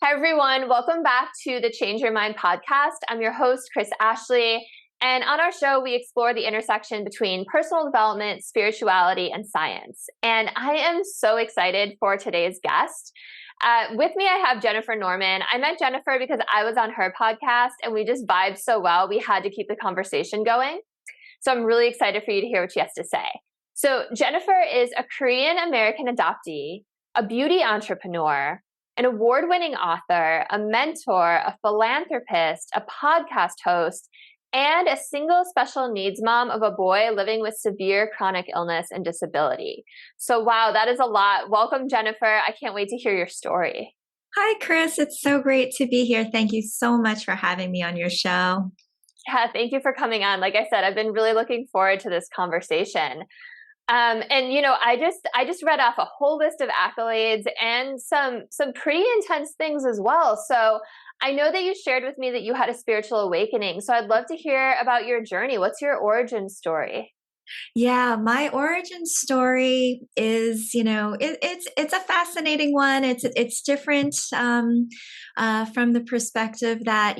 Hi, everyone. Welcome back to the Change Your Mind podcast. I'm your host, Chris Ashley. And on our show, we explore the intersection between personal development, spirituality, and science. And I am so excited for today's guest. With me, I have Jennifer Norman. I met Jennifer because I was on her podcast and we just vibed so well. We had to keep the conversation going. So I'm really excited for you to hear what she has to say. So Jennifer is a Korean American adoptee, a beauty entrepreneur, an award-winning author, a mentor, a philanthropist, a podcast host, and a single special needs mom of a boy living with severe chronic illness and disability. So wow, that is a lot. Welcome, Jennifer. I can't wait to hear your story. Hi, Chris. It's so great to be here. Thank you so much for having me on your show. Yeah, thank you for coming on. Like I said, I've been really looking forward to this conversation. I just read off a whole list of accolades and some pretty intense things as well. So I know that you shared with me that you had a spiritual awakening. So I'd love to hear about your journey. What's your origin story? Yeah, my origin story is, it's a fascinating one. It's different from the perspective that,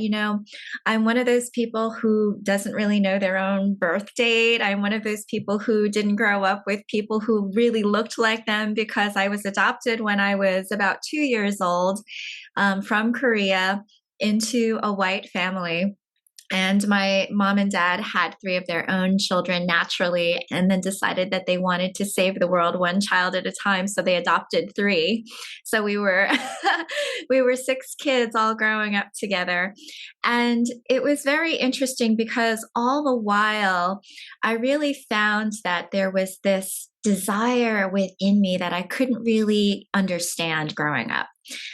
I'm one of those people who doesn't really know their own birth date. I'm one of those people who didn't grow up with people who really looked like them because I was adopted when I was about 2 years old from Korea into a white family. And my mom and dad had three of their own children naturally, and then decided that they wanted to save the world one child at a time. So they adopted three. So we were, we were six kids all growing up together. And it was very interesting because all the while I really found that there was this desire within me that I couldn't really understand growing up.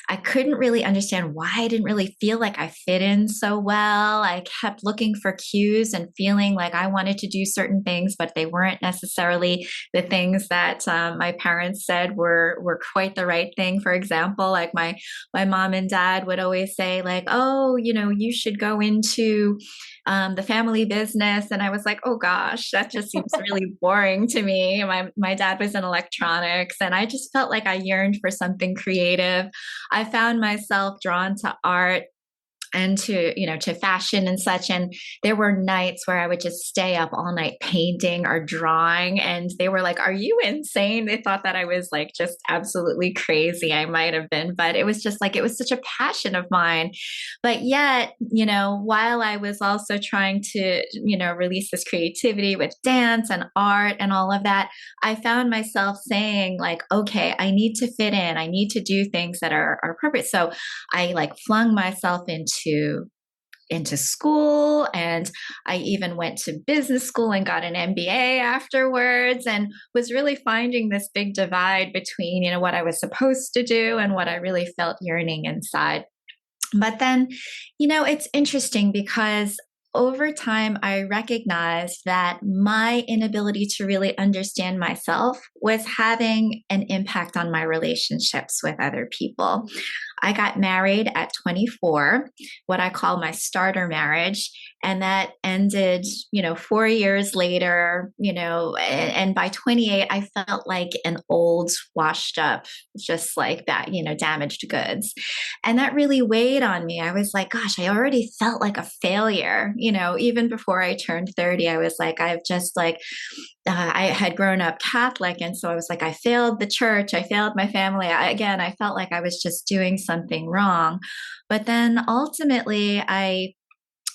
I couldn't really understand why I didn't really feel like I fit in so well. I kept looking for cues and feeling like I wanted to do certain things, but they weren't necessarily the things that my parents said were quite the right thing. For example, like my mom and dad would always say, like, "Oh, you should go into the family business." And I was like, oh gosh, that just seems really boring to me. My dad was in electronics and I just felt like I yearned for something creative. I found myself drawn to art and to fashion and such. And there were nights where I would just stay up all night painting or drawing. And they were like, "Are you insane?" They thought that I was like just absolutely crazy. I might have been, but it was just like, it was such a passion of mine. But yet, while I was also trying to, release this creativity with dance and art and all of that, I found myself saying like, okay, I need to fit in. I need to do things that are appropriate. So I like flung myself into school, and I even went to business school and got an MBA afterwards, and was really finding this big divide between what I was supposed to do and what I really felt yearning inside. But then it's interesting because over time, I recognized that my inability to really understand myself was having an impact on my relationships with other people. I got married at 24, what I call my starter marriage. And that ended, 4 years later, and by 28, I felt like an old, washed up, just like that, damaged goods. And that really weighed on me. I was like, gosh, I already felt like a failure. Even before I turned 30, I was like, I had grown up Catholic. And so I was like, I failed the church. I failed my family. I felt like I was just doing something wrong. But then ultimately, I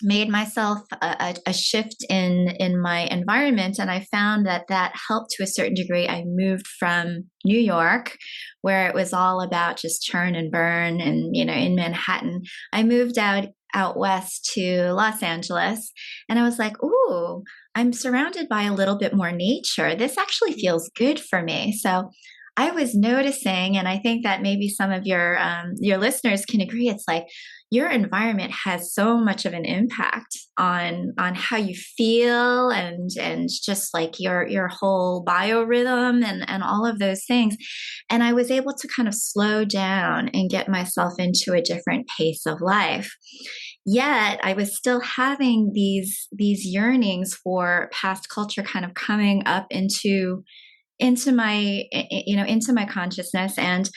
made myself a shift in my environment, and I found that helped to a certain degree. I moved from New York, where it was all about just churn and burn, and in Manhattan. I moved out west to Los Angeles, and I was like, ooh, I'm surrounded by a little bit more nature. This actually feels good for me. So I was noticing, and I think that maybe some of your listeners can agree. It's like your environment has so much of an impact on how you feel, and just like your whole biorhythm and all of those things. And I was able to kind of slow down and get myself into a different pace of life. Yet I was still having these yearnings for past culture kind of coming up into into my, into my consciousness, and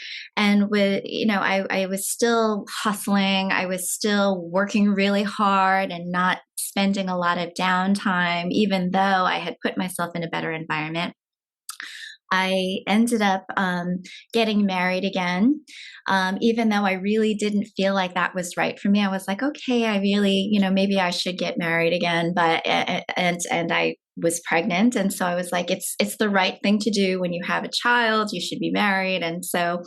with, I was still hustling. I was still working really hard and not spending a lot of downtime, even though I had put myself in a better environment. I ended up getting married again, even though I really didn't feel like that was right for me. I was like, okay, I really, maybe I should get married again. But and I was pregnant, and so I was like, it's the right thing to do when you have a child. You should be married, and so,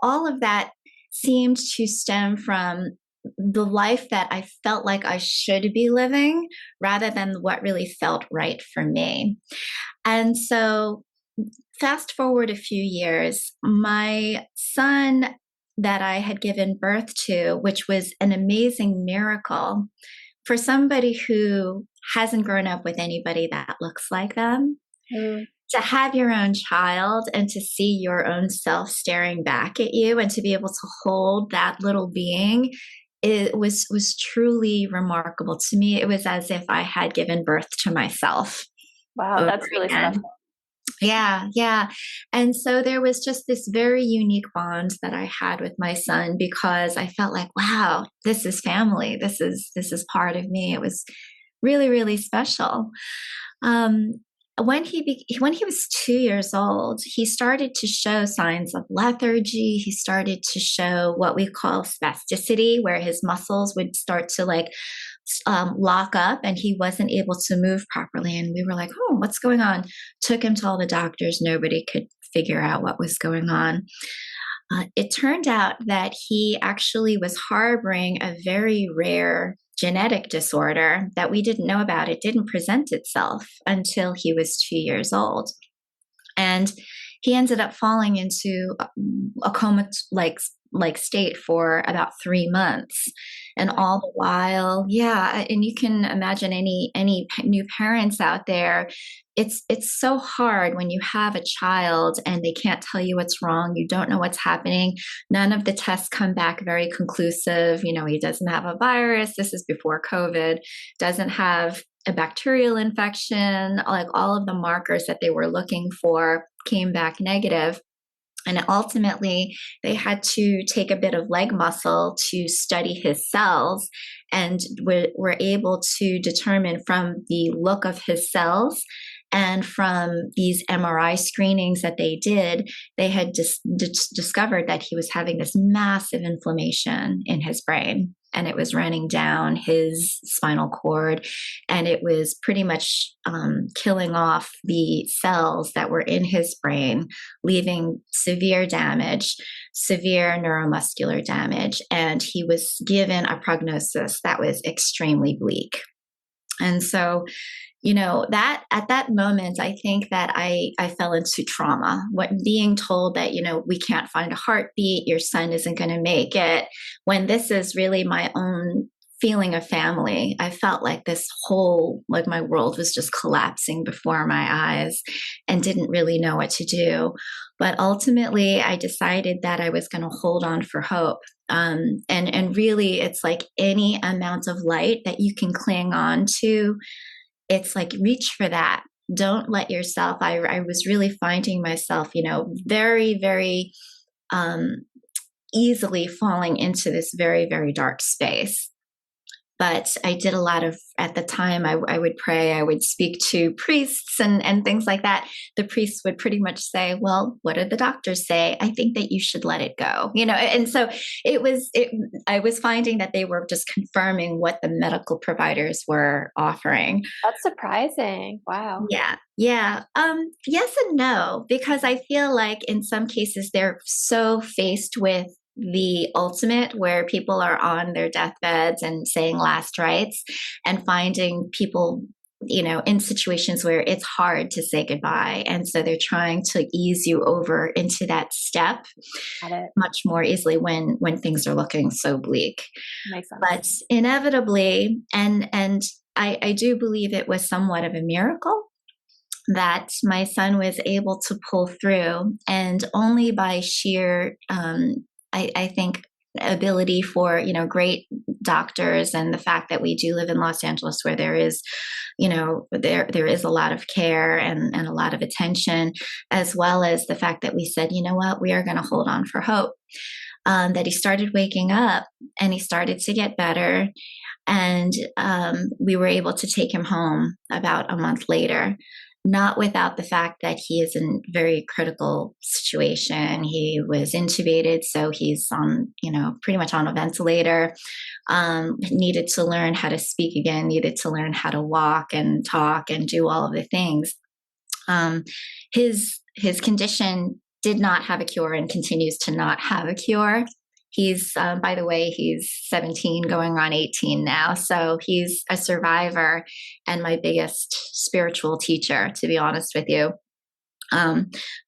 all of that seemed to stem from the life that I felt like I should be living rather than what really felt right for me. And so fast forward a few years, my son that I had given birth to, which was an amazing miracle for somebody who hasn't grown up with anybody that looks like them, to have your own child and to see your own self staring back at you and to be able to hold that little being, it was truly remarkable to me. It was as if I had given birth to myself. Wow, that's really special. Yeah, yeah. And so there was just this very unique bond that I had with my son because I felt like, wow, this is family. This is part of me. It was really, really special. When he was 2 years old, he started to show signs of lethargy. He started to show what we call spasticity, where his muscles would start to lock up and he wasn't able to move properly. And we were like, oh, what's going on? Took him to all the doctors. Nobody could figure out what was going on. It turned out that he actually was harboring a very rare genetic disorder that we didn't know about. It didn't present itself until he was 2 years old. And he ended up falling into a coma like state for about 3 months. And all the while, yeah, and you can imagine any new parents out there, it's so hard when you have a child and they can't tell you what's wrong. You don't know what's happening. None of the tests come back very conclusive. He doesn't have a virus. This is before COVID. Doesn't have a bacterial infection. Like all of the markers that they were looking for came back negative. And ultimately, they had to take a bit of leg muscle to study his cells, and were able to determine from the look of his cells and from these MRI screenings that they did, they had discovered that he was having this massive inflammation in his brain. And it was running down his spinal cord, and it was pretty much killing off the cells that were in his brain, leaving severe damage, severe neuromuscular damage. And he was given a prognosis that was extremely bleak. And so, that at that moment, I think that I fell into trauma. Being told that, we can't find a heartbeat, your son isn't going to make it, when this is really my own feeling of family. I felt like this whole, like my world was just collapsing before my eyes and didn't really know what to do. But ultimately, I decided that I was going to hold on for hope. And really, it's like any amount of light that you can cling on to. It's like, reach for that. Don't let yourself, I was really finding myself, very, very easily falling into this very, very dark space. But I did a lot of, at the time, I would pray, I would speak to priests and things like that. The priests would pretty much say, well, what did the doctors say? I think that you should let it go, and so I was finding that they were just confirming what the medical providers were offering. That's surprising. Wow. Yeah. Yeah. Yes and no, because I feel like in some cases they're so faced with the ultimate, where people are on their deathbeds and saying last rites and finding people, in situations where it's hard to say goodbye. And so they're trying to ease you over into that step much more easily when things are looking so bleak. Makes sense. But inevitably, and I do believe it was somewhat of a miracle that my son was able to pull through, and only by sheer I think ability for, great doctors, and the fact that we do live in Los Angeles, where there is, there is a lot of care and a lot of attention, as well as the fact that we said, you know what, we are going to hold on for hope. That he started waking up and he started to get better. And we were able to take him home about a month later, not without the fact that he is in a very critical situation. He was intubated, so he's on, pretty much on a ventilator, needed to learn how to speak again, needed to learn how to walk and talk and do all of the things. His condition did not have a cure and continues to not have a cure. He's, by the way, he's 17 going on 18 now. So he's a survivor and my biggest spiritual teacher, to be honest with you.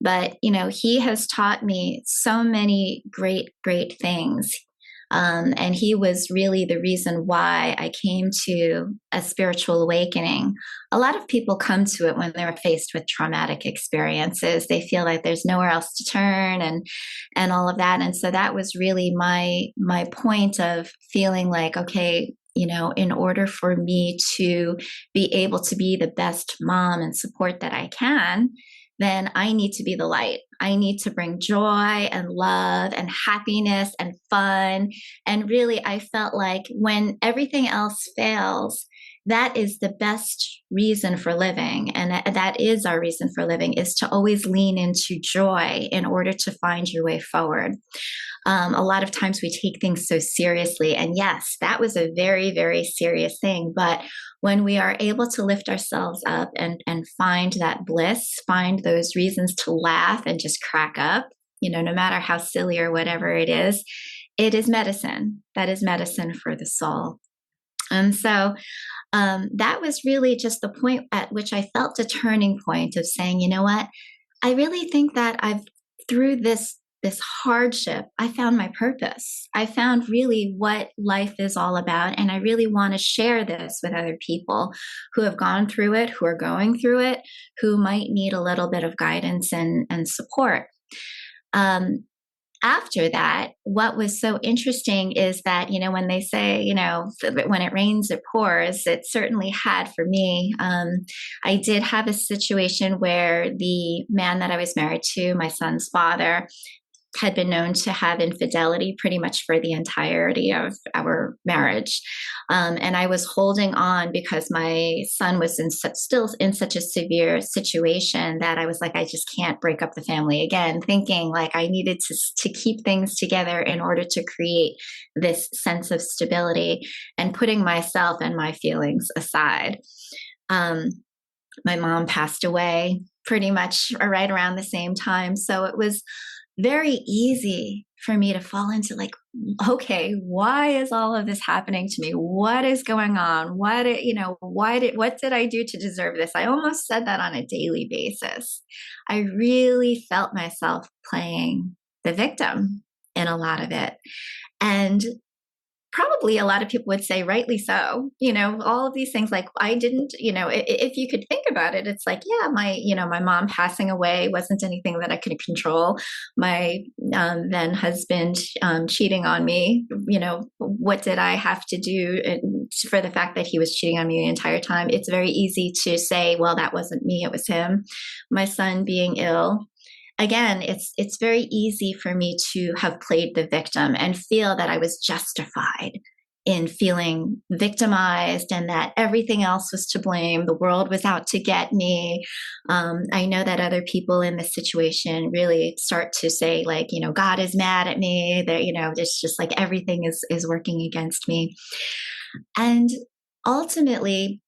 But, he has taught me so many great, great things. And he was really the reason why I came to a spiritual awakening. A lot of people come to it when they're faced with traumatic experiences. They feel like there's nowhere else to turn and all of that. And so that was really my point of feeling like, okay, in order for me to be able to be the best mom and support that I can, then I need to be the light. I need to bring joy and love and happiness and fun. And really, I felt like when everything else fails, that is the best reason for living. And that is our reason for living, is to always lean into joy in order to find your way forward. A lot of times we take things so seriously. And yes, that was a very, very serious thing. But when we are able to lift ourselves up and find that bliss, find those reasons to laugh and just crack up, no matter how silly or whatever it is medicine. That is medicine for the soul. And so that was really just the point at which I felt a turning point of saying, you know what, I really think that through this hardship, I found my purpose. I found really what life is all about. And I really want to share this with other people who have gone through it, who are going through it, who might need a little bit of guidance and support. After that, what was so interesting is that, when they say, when it rains, it pours, it certainly had for me. I did have a situation where the man that I was married to, my son's father, had been known to have infidelity pretty much for the entirety of our marriage. And I was holding on because my son was still in such a severe situation that I was like, I just can't break up the family again, thinking like I needed to keep things together in order to create this sense of stability and putting myself and my feelings aside. My mom passed away pretty much right around the same time. So it was very easy for me to fall into like, okay, why is all of this happening to me? What is going on? What did I do to deserve this? I almost said that on a daily basis. I really felt myself playing the victim in a lot of it. And probably a lot of people would say rightly so, all of these things like I didn't, if you could think about it, it's like, yeah, my mom passing away wasn't anything that I could control. My then husband cheating on me, what did I have to do for the fact that he was cheating on me the entire time? It's very easy to say, well, that wasn't me, it was him. My son being ill. Again, it's very easy for me to have played the victim and feel that I was justified in feeling victimized and that everything else was to blame. The world was out to get me. I know that other people in this situation really start to say like, God is mad at me. That, it's just like everything is working against me. And ultimately,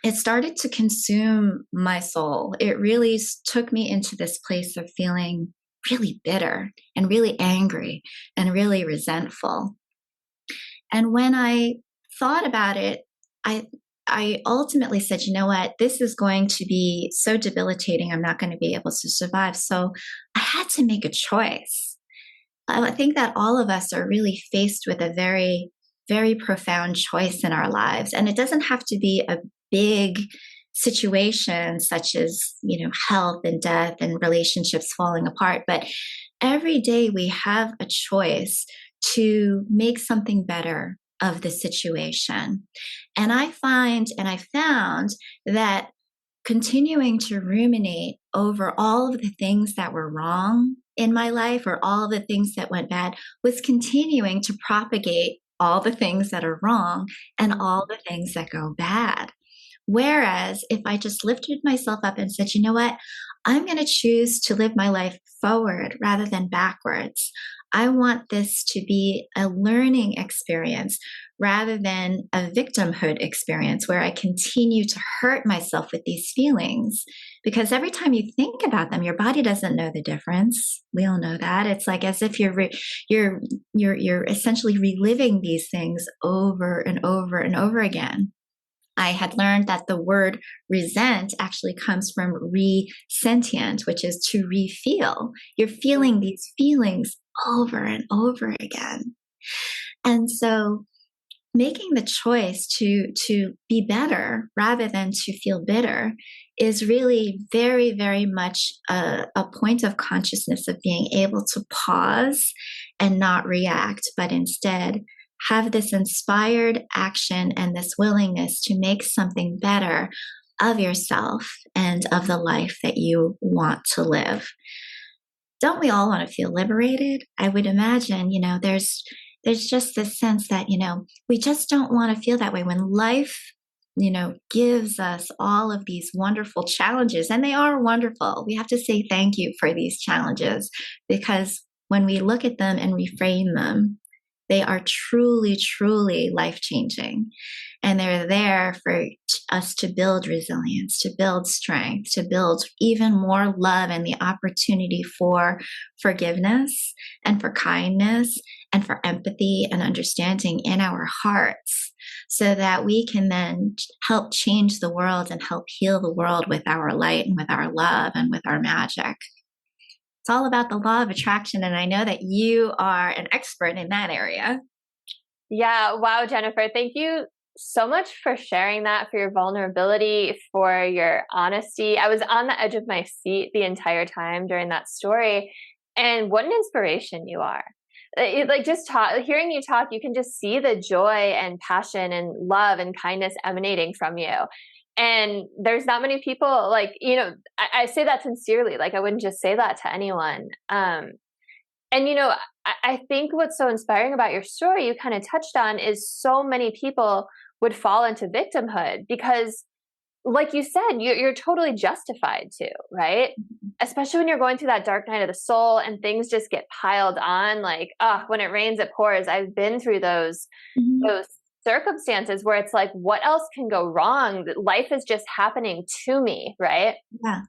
it started to consume my soul. It really took me into this place of feeling really bitter and really angry and really resentful. And when I thought about it, I ultimately said, you know what, this is going to be so debilitating. I'm not going to be able to survive. So I had to make a choice. I think that all of us are really faced with a very, very profound choice in our lives. And it doesn't have to be a big situation such as, health and death and relationships falling apart. But every day we have a choice to make something better of the situation. And I found that continuing to ruminate over all of the things that were wrong in my life or all the things that went bad was continuing to propagate all the things that are wrong and all the things that go bad. Whereas if I just lifted myself up and said, you know what, I'm going to choose to live my life forward rather than backwards. I want this to be a learning experience rather than a victimhood experience where I continue to hurt myself with these feelings. Because every time you think about them, your body doesn't know the difference. We all know that. It's like as if you're essentially reliving these things over and over and over again. I had learned that the word resent actually comes from resentient, which is to refeel. You're feeling these feelings over and over again. And so making the choice to be better rather than to feel bitter is really very, very much a point of consciousness of being able to pause and not react, but instead have this inspired action and this willingness to make something better of yourself and of the life that you want to live. Don't we all want to feel liberated? I would imagine, there's just this sense that, we just don't want to feel that way when life, gives us all of these wonderful challenges, and they are wonderful. We have to say thank you for these challenges, because when we look at them and reframe them, they are truly, truly life-changing. And they're there for us to build resilience, to build strength, to build even more love and the opportunity for forgiveness and for kindness and for empathy and understanding in our hearts, so that we can then help change the world and help heal the world with our light and with our love and with our magic. It's all about the law of attraction, and I know that you are an expert in that area. Yeah. Wow, Jennifer. Thank you so much for sharing that, for your vulnerability, for your honesty. I was on the edge of my seat the entire time during that story. And what an inspiration you are. Hearing you talk, you can just see the joy and passion and love and kindness emanating from you. And there's not many people I say that sincerely. I wouldn't just say that to anyone. I think what's so inspiring about your story, you kind of touched on, is so many people would fall into victimhood because, like you said, you're totally justified to, right? Especially when you're going through that dark night of the soul and things just get piled on. When it rains, it pours. I've been through those circumstances where it's like, what else can go wrong? Life is just happening to me, right? Yeah.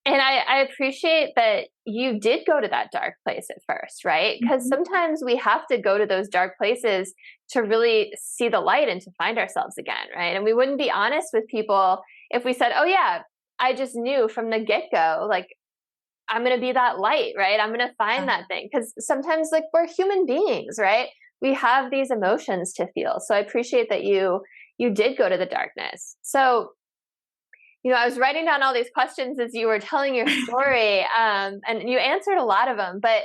And I appreciate that you did go to that dark place at first, right? Because sometimes we have to go to those dark places to really see the light and to find ourselves again, right? And we wouldn't be honest with people if we said, oh yeah, I just knew from the get-go, I'm going to be that light, right? I'm going to find that thing. Because sometimes we're human beings, right? We have these emotions to feel. So I appreciate that you did go to the darkness. So, I was writing down all these questions as you were telling your story, and you answered a lot of them. But,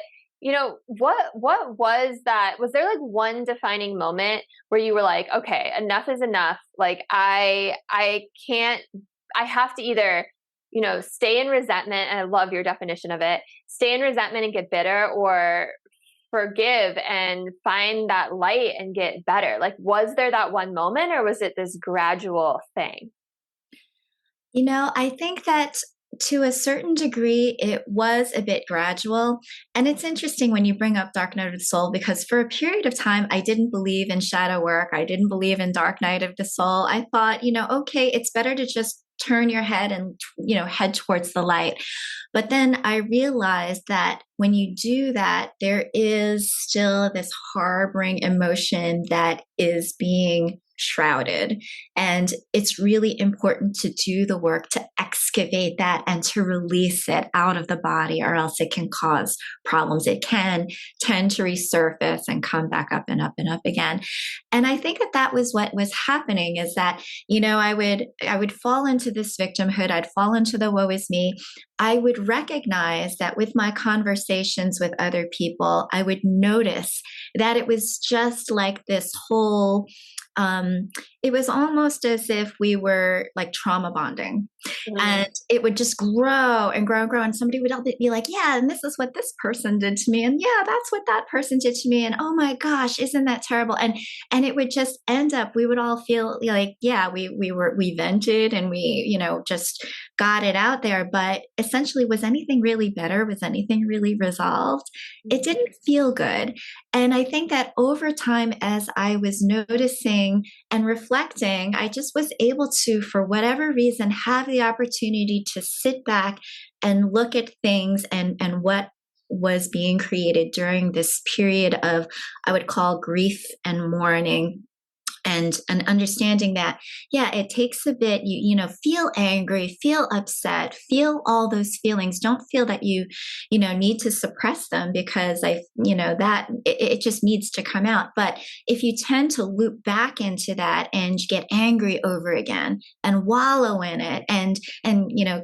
what was that? Was there one defining moment where you were like, okay, enough is enough. I can't, I have to either, stay in resentment, and I love your definition of it, stay in resentment and get bitter, or forgive and find that light and get better? Was there that one moment, or was it this gradual thing? I think that to a certain degree, it was a bit gradual. And it's interesting when you bring up Dark Night of the Soul, because for a period of time, I didn't believe in shadow work. I didn't believe in Dark Night of the Soul. I thought, okay, it's better to just turn your head and, head towards the light. But then I realized that when you do that, there is still this harboring emotion that is being shrouded. And it's really important to do the work to excavate that and to release it out of the body, or else it can cause problems. It can tend to resurface and come back up and up and up again. And I think that that was what was happening, is that, I would fall into this victimhood. I'd fall into the woe is me. I would recognize that with my conversations with other people, I would notice that it was just like this whole, it was almost as if we were like trauma bonding. Mm-hmm. And it would just grow and grow and grow. And somebody would be like, yeah, and this is what this person did to me. And yeah, that's what that person did to me. And oh my gosh, isn't that terrible? And it would just end up, we would all feel like, yeah, we vented and we, just got it out there. But essentially, was anything really better? Was anything really resolved? It didn't feel good. And I think that over time, as I was noticing and reflecting, I just was able to, for whatever reason, have the opportunity to sit back and look at things and what was being created during this period of, I would call, grief and mourning. And understanding that, yeah, it takes a bit, feel angry, feel upset, feel all those feelings. Don't feel that you need to suppress them, because that it just needs to come out. But if you tend to loop back into that and get angry over again and wallow in it and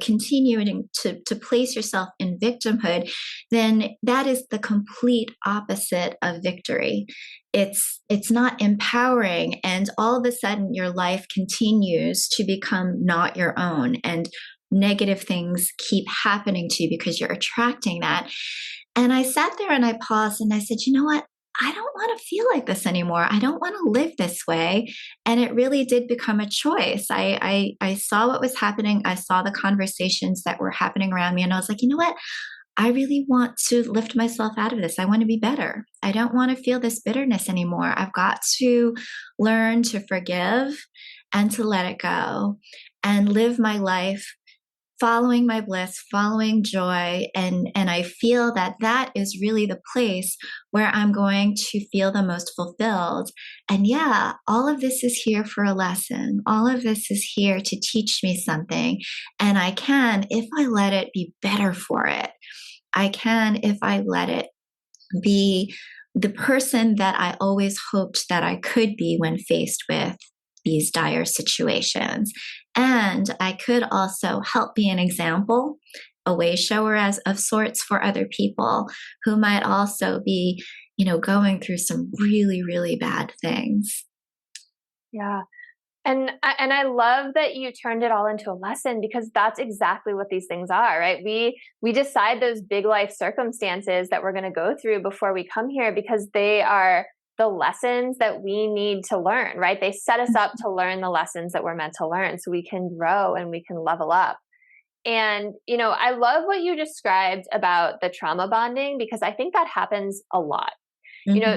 continuing to place yourself in victimhood, then that is the complete opposite of victory. It's not empowering, and all of a sudden your life continues to become not your own, and negative things keep happening to you because you're attracting that. And I sat there and I paused and I said, you know what? I don't want to feel like this anymore. I don't want to live this way. And it really did become a choice. I saw what was happening. I saw the conversations that were happening around me, and I was like, you know what? I really want to lift myself out of this. I want to be better. I don't want to feel this bitterness anymore. I've got to learn to forgive and to let it go and live my life following my bliss, following joy. And I feel that that is really the place where I'm going to feel the most fulfilled. And yeah, all of this is here for a lesson. All of this is here to teach me something. And I can, if I let it, be better for it. I can, if I let it, be the person that I always hoped that I could be when faced with these dire situations. And I could also help be an example, a way shower of sorts for other people who might also be, going through some really, really bad things. Yeah. And I love that you turned it all into a lesson, because that's exactly what these things are, right? We decide those big life circumstances that we're going to go through before we come here, because they are the lessons that we need to learn, right? They set us up to learn the lessons that we're meant to learn so we can grow and we can level up. And, I love what you described about the trauma bonding, because I think that happens a lot.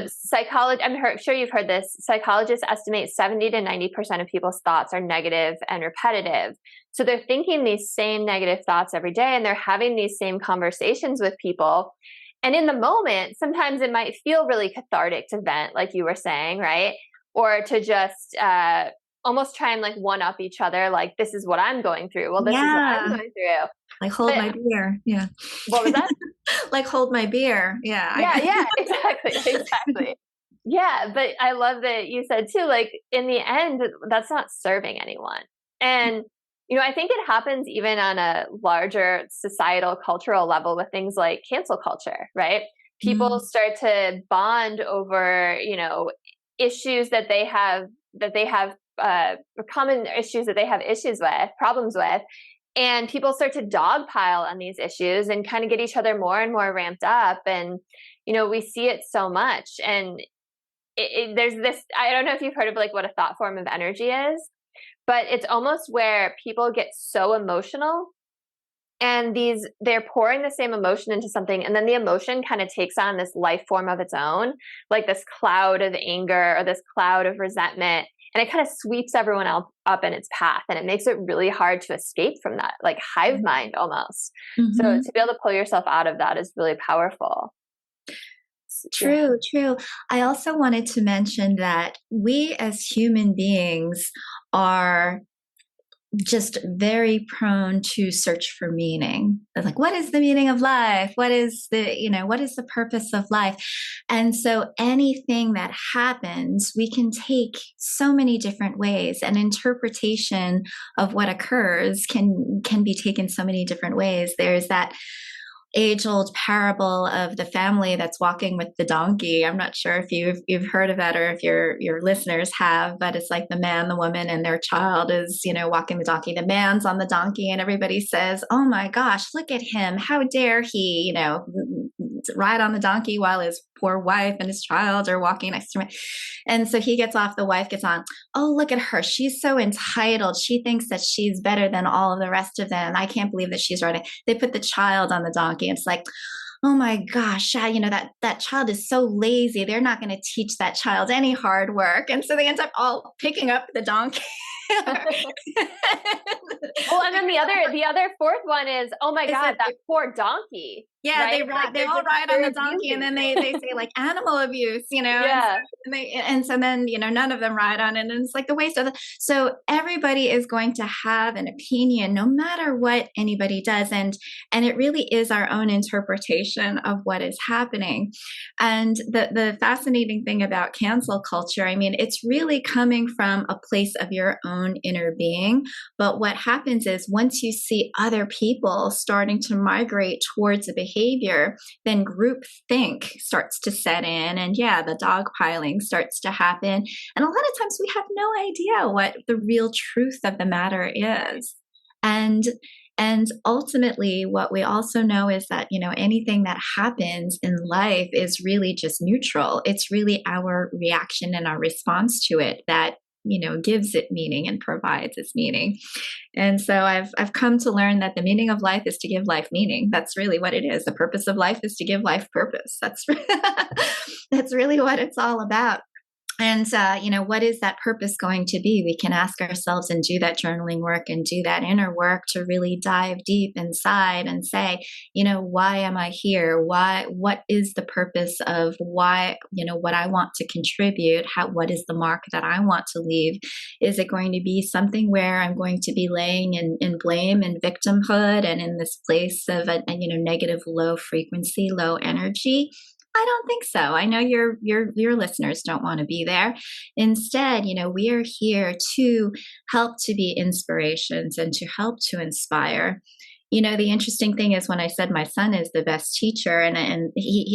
Psychology, I'm sure you've heard this. Psychologists estimate 70 to 90% of people's thoughts are negative and repetitive. So they're thinking these same negative thoughts every day, and they're having these same conversations with people. And in the moment, sometimes it might feel really cathartic to vent, like you were saying, right? Or to just almost try and like one up each other. Like, this is what I'm going through. Well, this is what I'm going through. Like, hold my beer. Yeah. What was that? Like, hold my beer. Yeah. Yeah, exactly. Yeah. But I love that you said too, like, in the end, that's not serving anyone. And, I think it happens even on a larger societal, cultural level with things like cancel culture, right? People start to bond over, issues that they have, common issues that they have problems with. And people start to dogpile on these issues and kind of get each other more and more ramped up. And, we see it so much. And there's this, I don't know if you've heard of like what a thought form of energy is, but it's almost where people get so emotional and they're pouring the same emotion into something. And then the emotion kind of takes on this life form of its own, like this cloud of anger or this cloud of resentment. And it kind of sweeps everyone else up in its path. And it makes it really hard to escape from that, like hive mind almost. So to be able to pull yourself out of that is really powerful. Yeah. True, true. I also wanted to mention that we as human beings are just very prone to search for meaning. They're like, what is the meaning of life? What is the purpose of life? And so anything that happens, we can take so many different ways. An interpretation of what occurs can be taken so many different ways. There's that age-old parable of the family that's walking with the donkey. I'm not sure if you've heard of that or if your listeners have, but it's like the man, the woman, and their child is, walking the donkey. The man's on the donkey, and everybody says, "Oh my gosh, look at him! How dare he, ride on the donkey while his poor wife and his child are walking next to him?" And so he gets off. The wife gets on. "Oh, look at her! She's so entitled. She thinks that she's better than all of the rest of them. I can't believe that she's riding." They put the child on the donkey. It's like, oh my gosh, that child is so lazy. They're not going to teach that child any hard work. And so they end up all picking up the donkey. Well, and then the other fourth one is, oh my God, that poor donkey. Yeah, right? they all ride on the donkey, and then they say like animal abuse, Yeah. and so then none of them ride on it, and it's like the waste of it. So everybody is going to have an opinion, no matter what anybody does, and it really is our own interpretation of what is happening. And the fascinating thing about cancel culture, I mean, it's really coming from a place of your own inner being. But what happens is once you see other people starting to migrate towards a behavior, then groupthink starts to set in, and the dogpiling starts to happen. And a lot of times we have no idea what the real truth of the matter is. And ultimately, what we also know is that, anything that happens in life is really just neutral. It's really our reaction and our response to it that gives it meaning and provides its meaning. And so I've come to learn that the meaning of life is to give life meaning. That's really what it is. The purpose of life is to give life purpose. That's that's really what it's all about. And, what is that purpose going to be? We can ask ourselves and do that journaling work and do that inner work to really dive deep inside and say, why am I here? What is the purpose of why, what I want to contribute? What is the mark that I want to leave? Is it going to be something where I'm going to be laying in blame and victimhood and in this place of a negative, low frequency, low energy? I don't think so. I know your listeners don't want to be there. Instead, we are here to help to be inspirations and to help to inspire. The interesting thing is when I said my son is the best teacher, and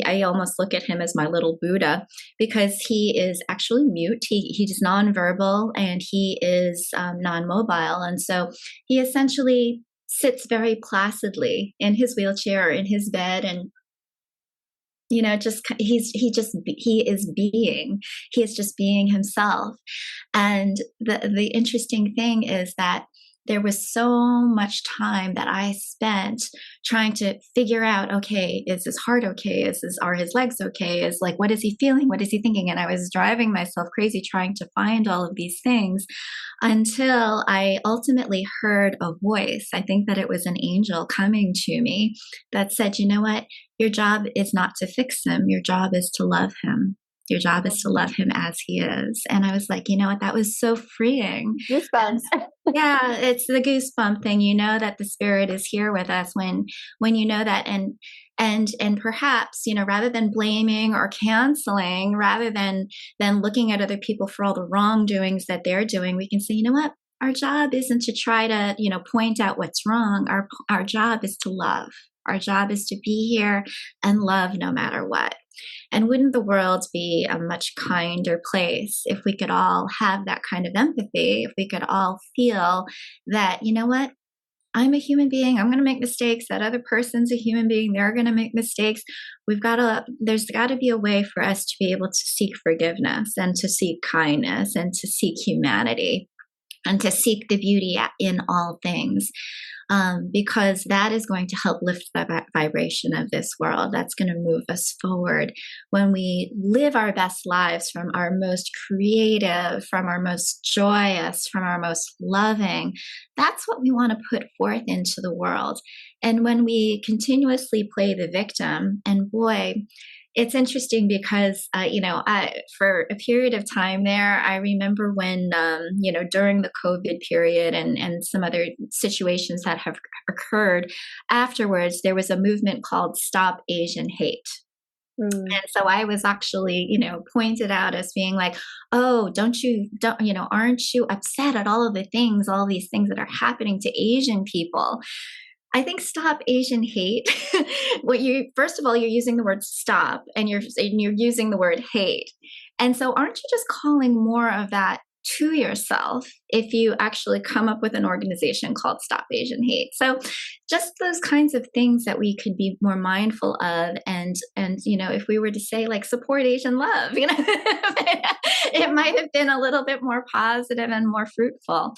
I almost look at him as my little Buddha, because he is actually mute. He's nonverbal, and he is non-mobile, and so he essentially sits very placidly in his wheelchair or in his bed, and he is just being himself. And the interesting thing is that there was so much time that I spent trying to figure out, okay, is his heart okay? Are his legs okay? What is he feeling? What is he thinking? And I was driving myself crazy trying to find all of these things until I ultimately heard a voice. I think that it was an angel coming to me that said, you know what? Your job is not to fix him. Your job is to love him. Your job is to love him as he is. And I was like, you know what? That was so freeing. Goosebumps. Yeah, it's the goosebump thing. That the spirit is here with us when you know that. And perhaps, rather than blaming or canceling, rather than looking at other people for all the wrongdoings that they're doing, we can say, you know what? Our job isn't to try to, point out what's wrong. Our job is to love. Our job is to be here and love no matter what. And wouldn't the world be a much kinder place if we could all have that kind of empathy, if we could all feel that, you know what, I'm a human being, I'm going to make mistakes, that other person's a human being, they're going to make mistakes. There's got to be a way for us to be able to seek forgiveness and to seek kindness and to seek humanity and to seek the beauty in all things. Because that is going to help lift the vibration of this world. That's going to move us forward. When we live our best lives from our most creative, from our most joyous, from our most loving, that's what we want to put forth into the world. And when we continuously play the victim, and boy, It's interesting because, for a period of time there, I remember when, during the COVID period and some other situations that have occurred afterwards, there was a movement called Stop Asian Hate. Mm. And so I was actually, pointed out as being like, oh, aren't you upset at all these things that are happening to Asian people? I think Stop Asian Hate. First of all, you're using the word stop and you're using the word hate. And so aren't you just calling more of that to yourself if you actually come up with an organization called Stop Asian Hate? So just those kinds of things that we could be more mindful of, and if we were to say like support Asian love, it might have been a little bit more positive and more fruitful.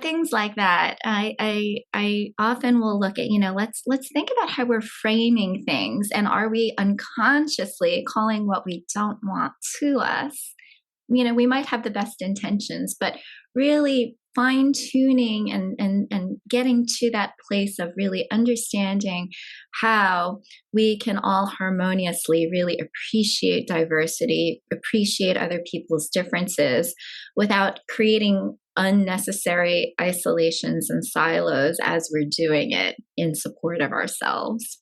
Things like that. I often will look at, let's think about how we're framing things, and are we unconsciously calling what we don't want to us? We might have the best intentions, but really fine tuning and getting to that place of really understanding how we can all harmoniously really appreciate diversity, appreciate other people's differences without creating unnecessary isolations and silos as we're doing it in support of ourselves.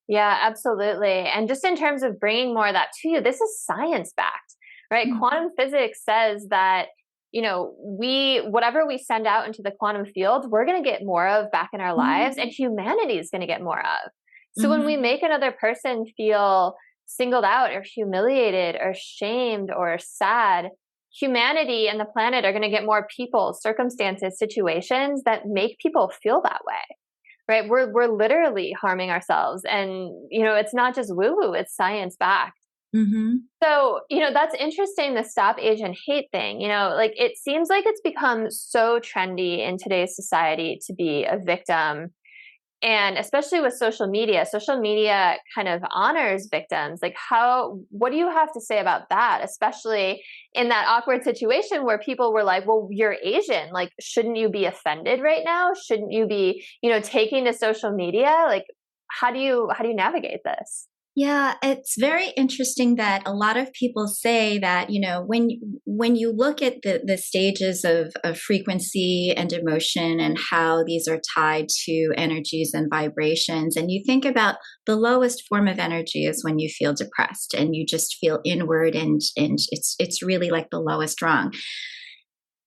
Yeah, absolutely. And just in terms of bringing more of that to you, this is science backed, right? Mm-hmm. Quantum physics says that, whatever we send out into the quantum field, we're going to get more of back in our lives, and humanity is going to get more of. So when we make another person feel singled out or humiliated or shamed or sad, humanity and the planet are going to get more people, circumstances, situations that make people feel that way. Right? We're literally harming ourselves. And, it's not just woo-woo, it's science backed. Mm-hmm. So, that's interesting, the Stop Asian Hate thing. Like it seems like it's become so trendy in today's society to be a victim. And especially with social media kind of honors victims. Like what do you have to say about that? Especially in that awkward situation where people were like, well, you're Asian. Like, shouldn't you be offended right now? Shouldn't you be, taking to social media? Like, how do you navigate this? Yeah, it's very interesting that a lot of people say that, when you look at the stages of frequency and emotion and how these are tied to energies and vibrations, and you think about the lowest form of energy is when you feel depressed and you just feel inward, and it's really like the lowest rung.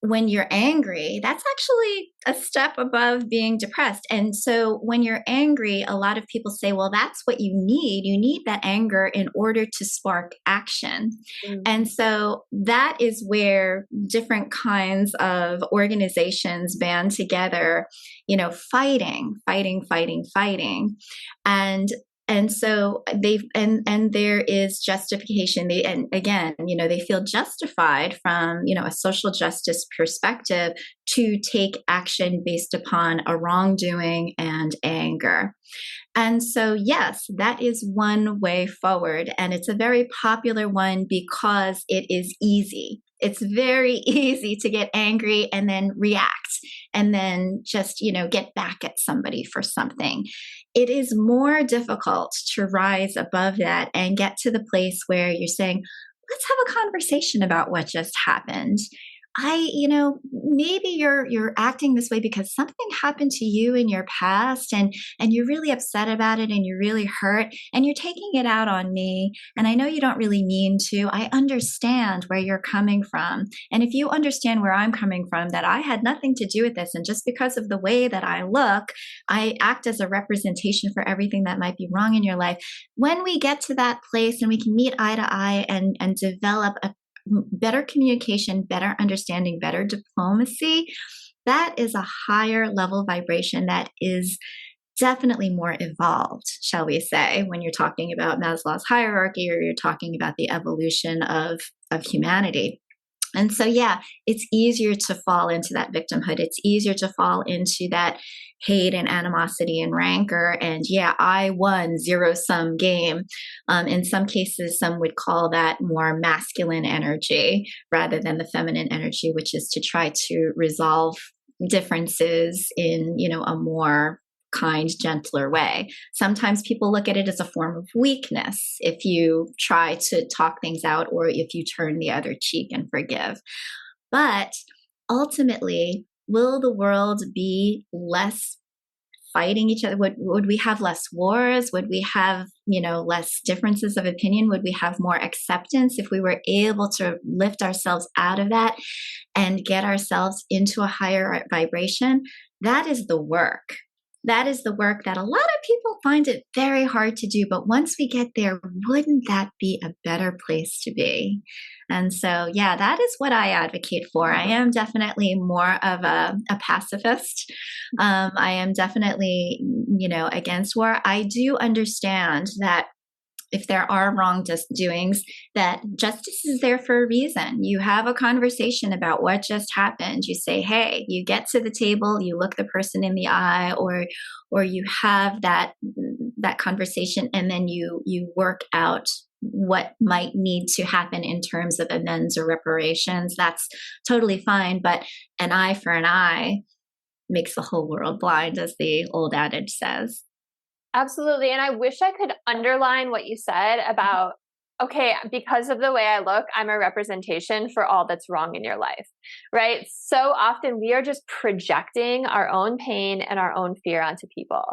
When you're angry, that's actually a step above being depressed. And so when you're angry, a lot of people say, well, that's what you need. You need that anger in order to spark action. Mm. And so that is where different kinds of organizations band together, fighting. And so and there is justification. And again, they feel justified from, a social justice perspective to take action based upon a wrongdoing and anger. And so, yes, that is one way forward. And it's a very popular one because it is easy. It's very easy to get angry and then react and then just, get back at somebody for something. It is more difficult to rise above that and get to the place where you're saying, let's have a conversation about what just happened. Maybe you're acting this way because something happened to you in your past, and you're really upset about it, and you're really hurt, and you're taking it out on me. And I know you don't really mean to. I understand where you're coming from. And if you understand where I'm coming from, that I had nothing to do with this, and just because of the way that I look, I act as a representation for everything that might be wrong in your life. When we get to that place and we can meet eye to eye and develop a better communication, better understanding, better diplomacy, that is a higher level vibration that is definitely more evolved, shall we say, when you're talking about Maslow's hierarchy or you're talking about the evolution of humanity. And so, yeah, it's easier to fall into that victimhood. It's easier to fall into that hate and animosity and rancor. And yeah, I won, zero-sum game. In some cases, some would call that more masculine energy rather than the feminine energy, which is to try to resolve differences in, a more kind, gentler way. Sometimes people look at it as a form of weakness if you try to talk things out or if you turn the other cheek and forgive. But ultimately, will the world be less fighting each other? Would we have less wars? Would we have, less differences of opinion? Would we have more acceptance if we were able to lift ourselves out of that and get ourselves into a higher vibration? That is the work. That is the work that a lot of people find it very hard to do. But once we get there, wouldn't that be a better place to be? And so, yeah, that is what I advocate for. I am definitely more of a pacifist. I am definitely, against war. I do understand that if there are wrongdoings, that justice is there for a reason. You have a conversation about what just happened. You say, hey, you get to the table, you look the person in the eye, or you have that conversation, and then you work out what might need to happen in terms of amends or reparations. That's totally fine. But an eye for an eye makes the whole world blind, as the old adage says. Absolutely. And I wish I could underline what you said about, okay, because of the way I look, I'm a representation for all that's wrong in your life, right? So often we are just projecting our own pain and our own fear onto people.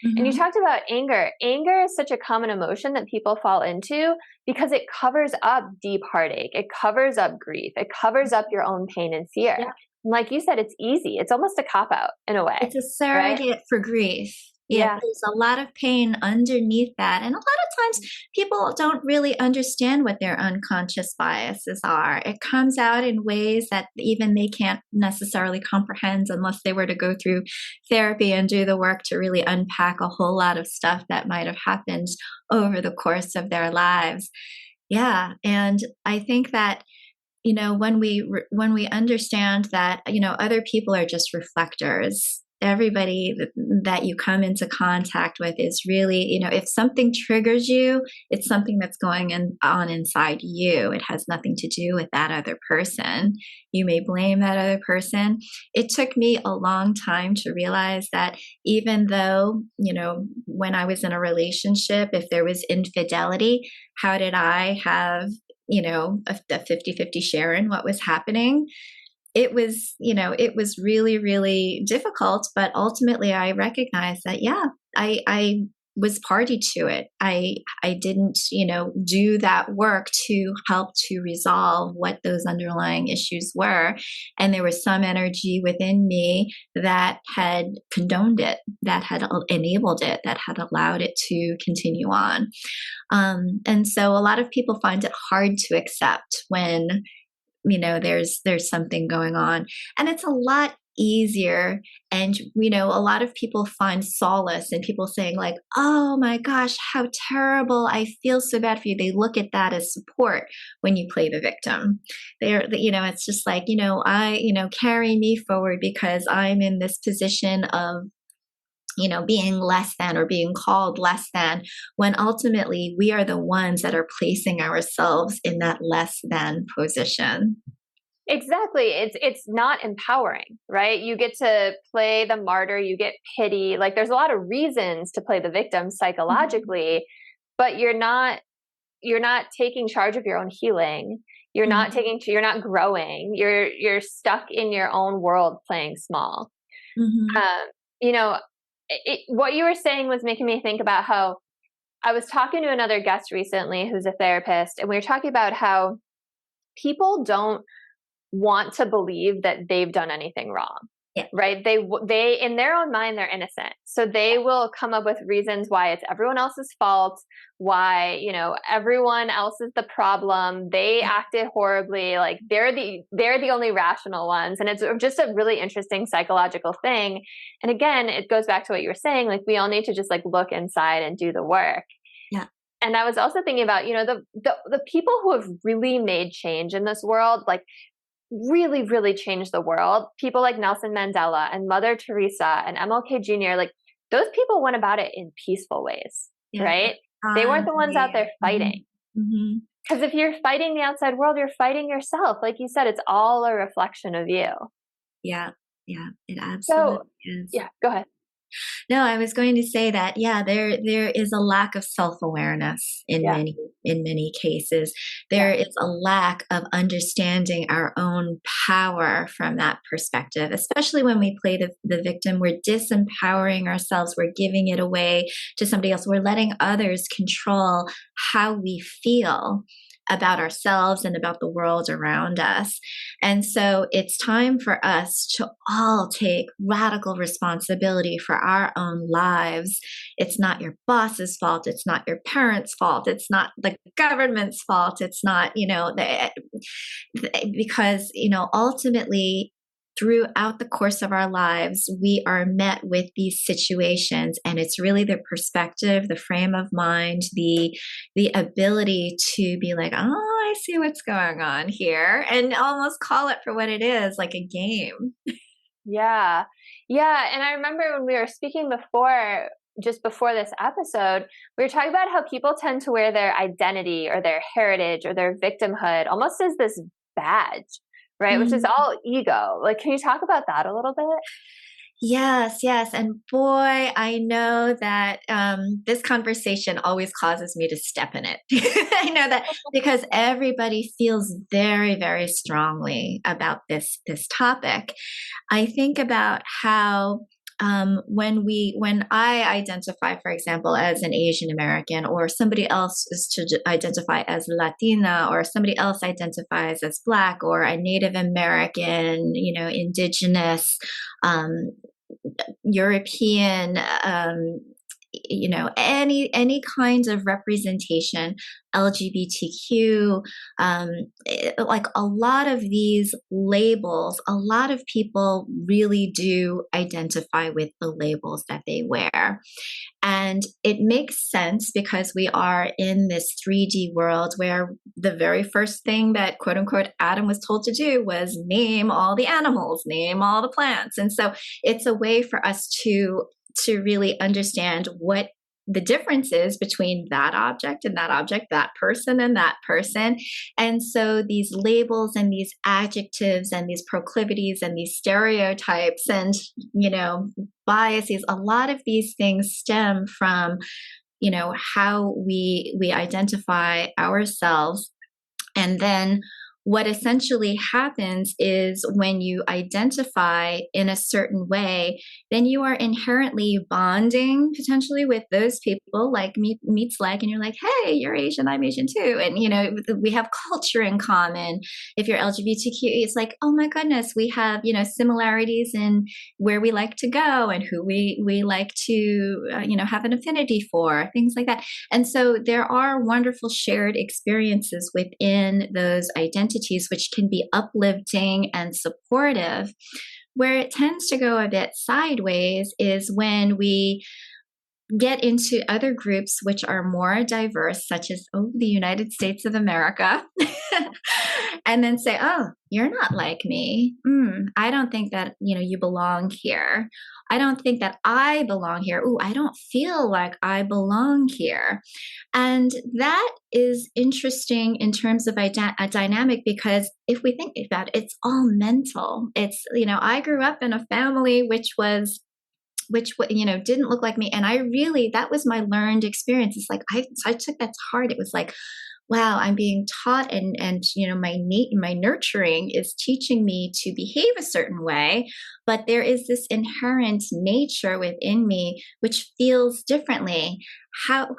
Mm-hmm. And you talked about anger. Anger is such a common emotion that people fall into because it covers up deep heartache. It covers up grief. It covers up your own pain and fear. Yeah. And like you said, it's easy. It's almost a cop-out in a way. It's a surrogate, right, for grief. Yeah. There's a lot of pain underneath that. And a lot of times people don't really understand what their unconscious biases are. It comes out in ways that even they can't necessarily comprehend unless they were to go through therapy and do the work to really unpack a whole lot of stuff that might have happened over the course of their lives. Yeah. And I think that, when we understand that, other people are just reflectors. Everybody that you come into contact with is really, if something triggers you, it's something that's going on inside you. It has nothing to do with that other person. You may blame that other person. It took me a long time to realize that even though, when I was in a relationship, if there was infidelity, how did I have, a 50-50 share in what was happening? It was, it was really, really difficult, but ultimately I recognized that, yeah, I was party to it. I didn't, do that work to help to resolve what those underlying issues were. And there was some energy within me that had condoned it, that had enabled it, that had allowed it to continue on. And so a lot of people find it hard to accept when there's something going on, and it's a lot easier. And, a lot of people find solace in people saying like, oh my gosh, how terrible. I feel so bad for you. They look at that as support when you play the victim. It's just like, carry me forward because I'm in this position of, being less than or being called less than, when ultimately we are the ones that are placing ourselves in that less than position. Exactly. It's not empowering, right? You get to play the martyr, you get pity. Like there's a lot of reasons to play the victim psychologically, but you're not taking charge of your own healing. You're not you're not growing. You're stuck in your own world playing small. What you were saying was making me think about how I was talking to another guest recently who's a therapist, and we were talking about how people don't want to believe that they've done anything wrong. Yeah. Right? They in their own mind, they're innocent. So they will come up with reasons why it's everyone else's fault, why, everyone else is the problem. They acted horribly. Like they're the only rational ones. And it's just a really interesting psychological thing. And again, it goes back to what you were saying, like we all need to just like look inside and do the work. Yeah. And I was also thinking about, the people who have really made change in this world, like really, really changed the world. People like Nelson Mandela and Mother Teresa and MLK Jr., like those people went about it in peaceful ways, right? They weren't the ones out there fighting. Because if you're fighting the outside world, you're fighting yourself. Like you said, it's all a reflection of you. Yeah, it absolutely is. Yeah, go ahead. No, I was going to say that, yeah, there is a lack of self-awareness Yeah. in many cases. There Yeah. is a lack of understanding our own power from that perspective, especially when we play the victim. We're disempowering ourselves. We're giving it away to somebody else. We're letting others control how we feel about ourselves and about the world around us. And so it's time for us to all take radical responsibility for our own lives. It's not your boss's fault. It's not your parents' fault. It's not the government's fault. It's not, because, ultimately, throughout the course of our lives, we are met with these situations, and it's really the perspective, the frame of mind, the ability to be like, oh, I see what's going on here, and almost call it for what it is, like a game. Yeah. Yeah. And I remember when we were speaking before, just before this episode, we were talking about how people tend to wear their identity or their heritage or their victimhood almost as this badge, right? Which is Mm. all ego. Like, can you talk about that a little bit? Yes, yes. And boy, I know that this conversation always causes me to step in it. I know that because everybody feels very, very strongly about this topic. I think about how when I identify, for example, as an Asian American, or somebody else is to identify as Latina, or somebody else identifies as Black, or a Native American, indigenous, um, European, any kinds of representation, LGBTQ, like a lot of these labels, a lot of people really do identify with the labels that they wear. And it makes sense because we are in this 3D world where the very first thing that quote unquote Adam was told to do was name all the animals, name all the plants. And so it's a way for us to really understand what the difference is between that object and that object, that person and that person. And so these labels and these adjectives and these proclivities and these stereotypes and, biases, a lot of these things stem from, how we identify ourselves. And then what essentially happens is when you identify in a certain way, then you are inherently bonding potentially with those people, like meets like, and you're like, hey, you're Asian, I'm Asian too. And, we have culture in common. If you're LGBTQ, it's like, oh my goodness, we have, similarities in where we like to go and who we like to, have an affinity for, things like that. And so there are wonderful shared experiences within those identities, which can be uplifting and supportive. Where it tends to go a bit sideways is when we get into other groups which are more diverse, such as the United States of America, and then say, oh, you're not like me. I don't think that, you belong here. I don't think that I belong here. Ooh, I don't feel like I belong here. And that is interesting in terms of a dynamic, because if we think about it, it's all mental. It's, I grew up in a family which didn't look like me, and that was my learned experience. It's like I took that to heart. It was like, wow, I'm being taught, and my nurturing is teaching me to behave a certain way, but there is this inherent nature within me which feels differently. How,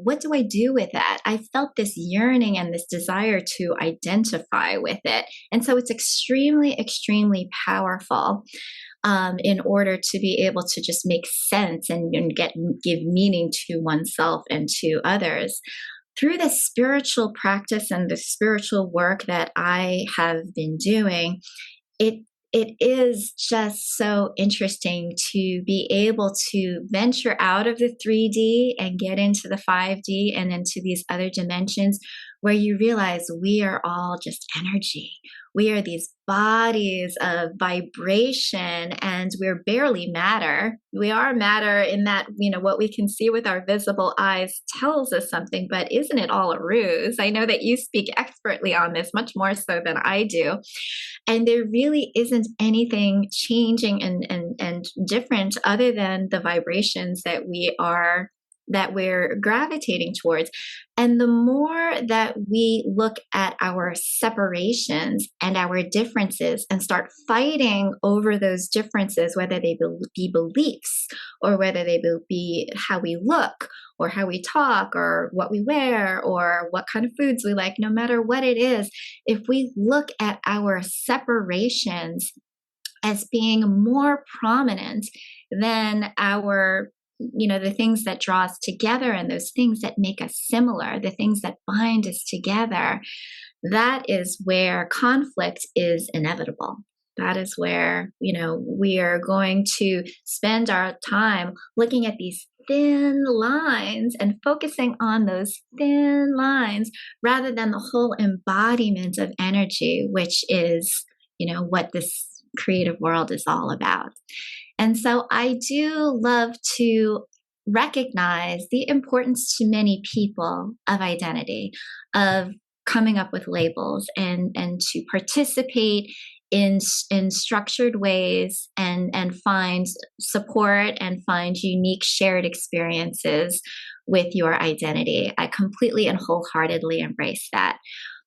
what do I do with that? I felt this yearning and this desire to identify with it, and so it's extremely, extremely powerful. In order to be able to just make sense and give meaning to oneself and to others. Through the spiritual practice and the spiritual work that I have been doing, it is just so interesting to be able to venture out of the 3D and get into the 5D and into these other dimensions where you realize we are all just energy. We are these bodies of vibration, and we're barely matter. We are matter in that, what we can see with our visible eyes tells us something, but isn't it all a ruse? I know that you speak expertly on this, much more so than I do. And there really isn't anything changing and and different other than the vibrations that we're gravitating towards. And the more that we look at our separations and our differences and start fighting over those differences, whether they be beliefs or whether they be how we look or how we talk or what we wear or what kind of foods we like, no matter what it is, if we look at our separations as being more prominent than the things that draw us together and those things that make us similar, the things that bind us together, that is where conflict is inevitable. That is where, we are going to spend our time looking at these thin lines and focusing on those thin lines rather than the whole embodiment of energy, which is, what this creative world is all about. And so I do love to recognize the importance to many people of identity, of coming up with labels and to participate in structured ways and find support and find unique shared experiences with your identity. I completely and wholeheartedly embrace that.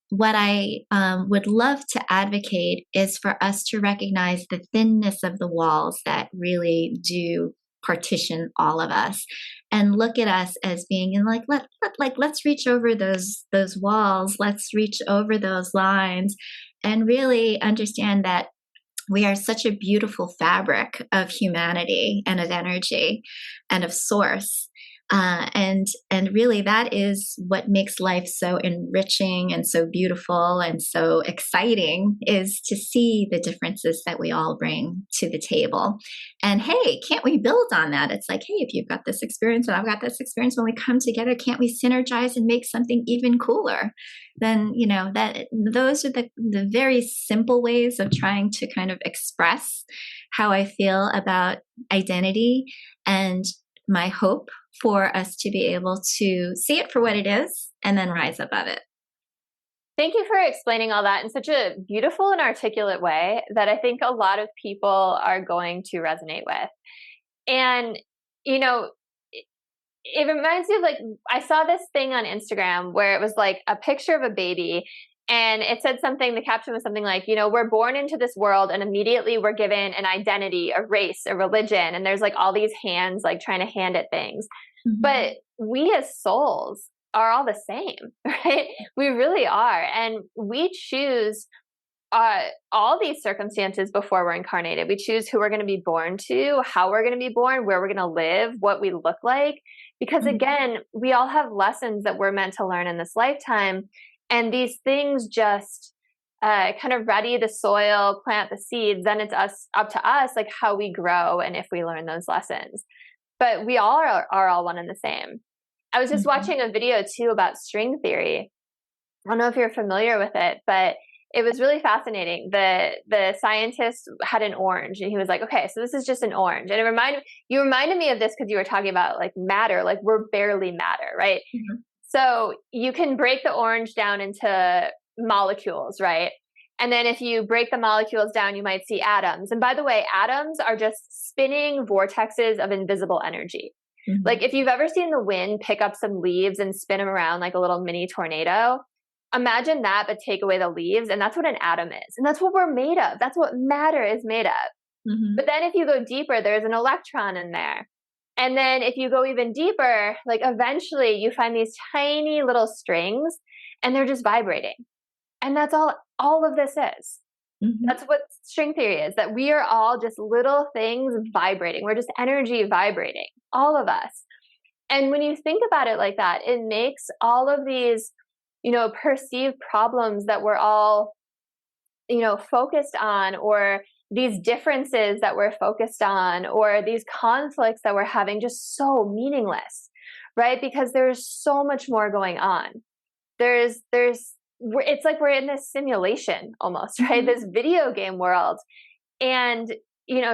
What I would love to advocate is for us to recognize the thinness of the walls that really do partition all of us, and look at us as being in let's reach over those walls, let's reach over those lines, and really understand that we are such a beautiful fabric of humanity and of energy and of source. And really that is what makes life so enriching and so beautiful and so exciting, is to see the differences that we all bring to the table. And hey, can't we build on that? It's like, hey, if you've got this experience and I've got this experience, when we come together, can't we synergize and make something even cooler? Then, that those are the very simple ways of trying to kind of express how I feel about identity, and my hope for us to be able to see it for what it is and then rise above it. Thank you for explaining all that in such a beautiful and articulate way that I think a lot of people are going to resonate with. And, it reminds me of, I saw this thing on Instagram where it was like a picture of a baby, and it said something, the caption was something like, we're born into this world and immediately we're given an identity, a race, a religion. And there's all these hands, trying to hand at things. Mm-hmm. But we as souls are all the same, right? We really are. And we choose all these circumstances before we're incarnated. We choose who we're going to be born to, how we're going to be born, where we're going to live, what we look like. Because again, we all have lessons that we're meant to learn in this lifetime. And these things just kind of ready the soil, plant the seeds. Then it's up to us, how we grow and if we learn those lessons. But we all are all one and the same. I was just watching a video too about string theory. I don't know if you're familiar with it, but it was really fascinating. The scientist had an orange, and he was like, okay, so this is just an orange. And you reminded me of this because you were talking about matter, we're barely matter, right? Mm-hmm. So you can break the orange down into molecules, right? And then if you break the molecules down, you might see atoms. And by the way, atoms are just spinning vortexes of invisible energy. Mm-hmm. If you've ever seen the wind pick up some leaves and spin them around like a little mini tornado, imagine that, but take away the leaves. And that's what an atom is. And that's what we're made of. That's what matter is made of. Mm-hmm. But then if you go deeper, there's an electron in there. And then if you go even deeper, eventually you find these tiny little strings and they're just vibrating. And that's all of this is. Mm-hmm. That's what string theory is, that we are all just little things vibrating. We're just energy vibrating, all of us. And when you think about it like that, it makes all of these, perceived problems that we're all, focused on, or these differences that we're focused on, or these conflicts that we're having, just so meaningless, right? Because there's so much more going on. It's like we're in this simulation almost, right? Mm-hmm. This video game world. And,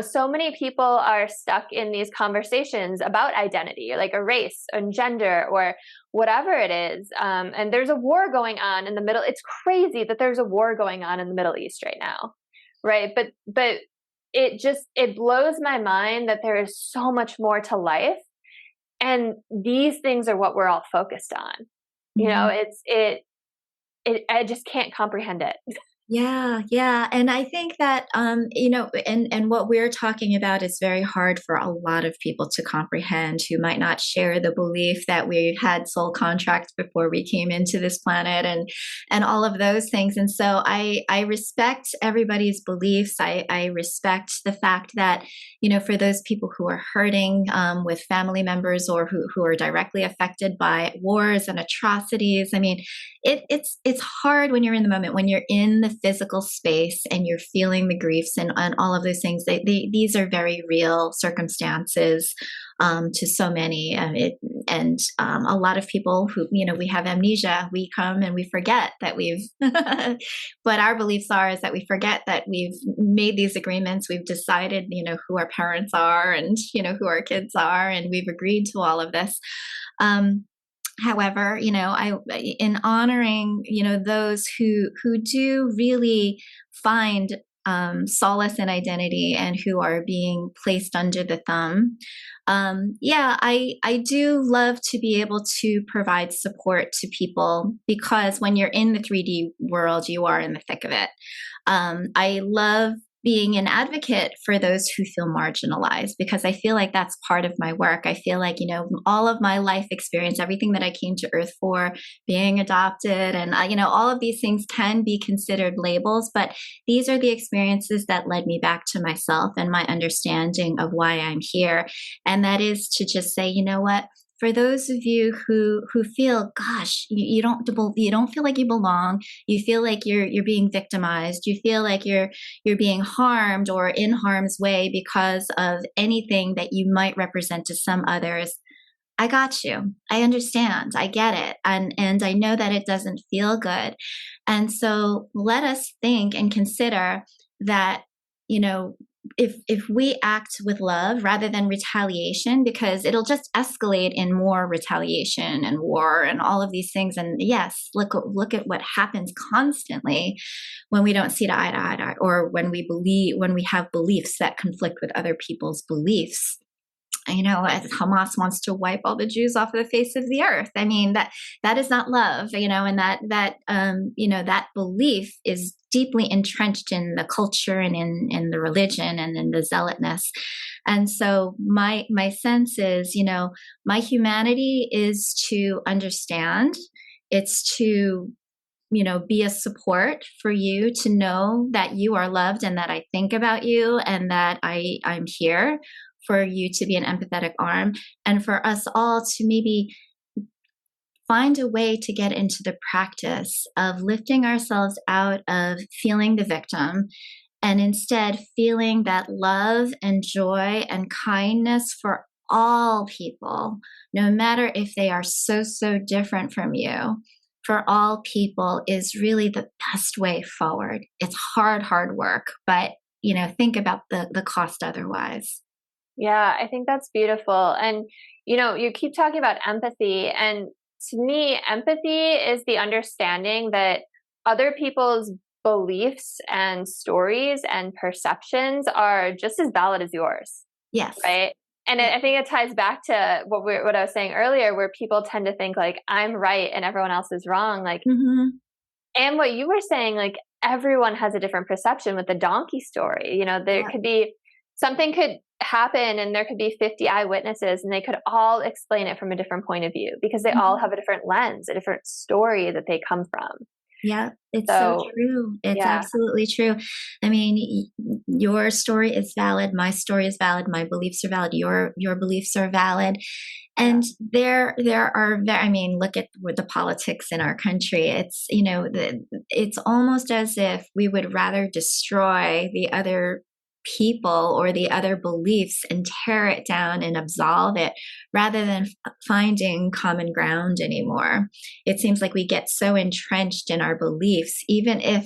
so many people are stuck in these conversations about identity, like a race and gender or whatever it is. And there's a war going on in the middle. It's crazy that there's a war going on in the Middle East right now. Right. But it blows my mind that there is so much more to life. And these things are what we're all focused on. Mhm. I just can't comprehend it. Yeah, yeah. And I think that and what we're talking about is very hard for a lot of people to comprehend who might not share the belief that we had soul contracts before we came into this planet and all of those things. And so I respect everybody's beliefs. I respect the fact that, for those people who are hurting with family members or who are directly affected by wars and atrocities. I mean, it's hard when you're in the moment, when you're in the physical space and you're feeling the griefs and all of those things. These are very real circumstances to so many, and a lot of people who we have amnesia. We come and we forget that we've. What our beliefs are is that we forget that we've made these agreements. We've decided who our parents are and who our kids are, and we've agreed to all of this. However, I in honoring, those who do really find solace and identity and who are being placed under the thumb. Yeah, I do love to be able to provide support to people because when you're in the 3D world, you are in the thick of it. I love being an advocate for those who feel marginalized because I feel like that's part of my work. I feel like, all of my life experience, everything that I came to Earth for, being adopted, and, all of these things can be considered labels, but these are the experiences that led me back to myself and my understanding of why I'm here. And that is to just say, you know what? For those of you who feel, gosh, you don't feel like you belong, you feel like you're being victimized, you feel like you're being harmed or in harm's way because of anything that you might represent to some others. I got you. I understand. I get it. And I know that it doesn't feel good. And so let us think and consider that, if we act with love rather than retaliation, because it'll just escalate in more retaliation and war and all of these things. And yes, look at what happens constantly when we don't see eye to eye, or when we have beliefs that conflict with other people's beliefs. As Hamas wants to wipe all the Jews off the face of the earth. I mean, that is not love, and that belief is deeply entrenched in the culture and in the religion and in the zealotness. And so my sense is, my humanity is to understand. It's to be a support for you to know that you are loved and that I think about you and that I'm here for you to be an empathetic arm, and for us all to maybe find a way to get into the practice of lifting ourselves out of feeling the victim and instead feeling that love and joy and kindness for all people, no matter if they are so different from you. For all people is really the best way forward. It's hard work, but think about the cost otherwise. Yeah, I think that's beautiful. And, you keep talking about empathy. And to me, empathy is the understanding that other people's beliefs and stories and perceptions are just as valid as yours. Yes. Right. And Yeah. I think it ties back to what I was saying earlier, where people tend to think like I'm right and everyone else is wrong. Like, and what you were saying, like everyone has a different perception with the donkey story. There could be something could happen and there could be 50 eyewitnesses and they could all explain it from a different point of view because they all have a different lens, a different story that they come from. Yeah, it's so true. It's absolutely true. I mean, your story is valid. My story is valid. My beliefs are valid. Your beliefs are valid. And there are, I mean, look at the politics in our country. It's, it's almost as if we would rather destroy the other people or the other beliefs and tear it down and absolve it rather than finding common ground anymore. It seems like we get so entrenched in our beliefs, even if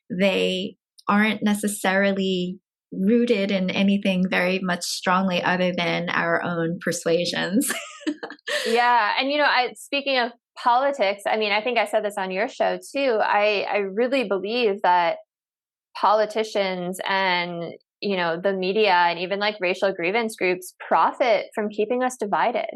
they aren't necessarily rooted in anything very much strongly other than our own persuasions. Yeah. And, speaking of politics, I mean, I think I said this on your show too. I really believe that politicians and the media and even like racial grievance groups profit from keeping us divided.